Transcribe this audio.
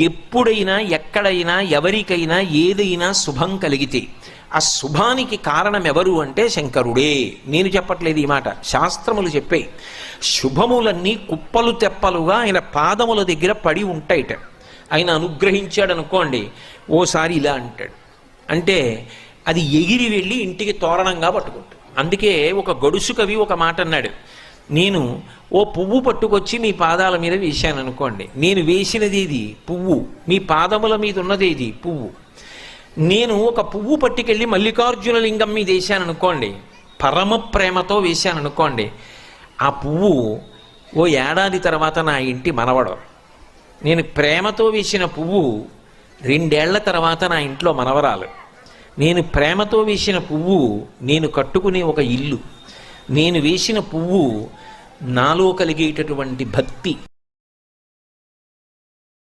ఎప్పుడైనా ఎక్కడైనా ఎవరికైనా ఏదైనా శుభం కలిగితే ఆ శుభానికి కారణం ఎవరు అంటే శంకరుడే. నేను చెప్పట్లేదు ఈ మాట, శాస్త్రములు చెప్పాయి. శుభములన్నీ కుప్పలు తెప్పలుగా ఆయన పాదముల దగ్గర పడి ఉంటాయిట. ఆయన అనుగ్రహించాడు అనుకోండి, ఓసారి ఇలా అంటాడు అంటే అది ఎగిరి వెళ్ళి ఇంటికి తోరణంగా పట్టుకుంటుంది. అందుకే ఒక గడుసు కవి ఒక మాట అన్నాడు, నేను ఓ పువ్వు పట్టుకొచ్చి మీ పాదాల మీద వేశాను అనుకోండి, నేను వేసినది ఏది పువ్వు, మీ పాదముల మీద ఉన్నది ఏది పువ్వు. నేను ఒక పువ్వు పట్టుకెళ్ళి మల్లికార్జున లింగం మీద వేశాను అనుకోండి, పరమ ప్రేమతో వేశాను అనుకోండి, ఆ పువ్వు ఓ ఏడాది తర్వాత నా ఇంటి మనవడం. నేను ప్రేమతో వేసిన పువ్వు 2 ఏళ్ల తర్వాత నా ఇంట్లో మనవరాలు. నేను ప్రేమతో వేసిన పువ్వు నేను కట్టుకునే ఒక ఇల్లు. నేను వేసిన పువ్వు నాలో కలిగేటటువంటి భక్తి.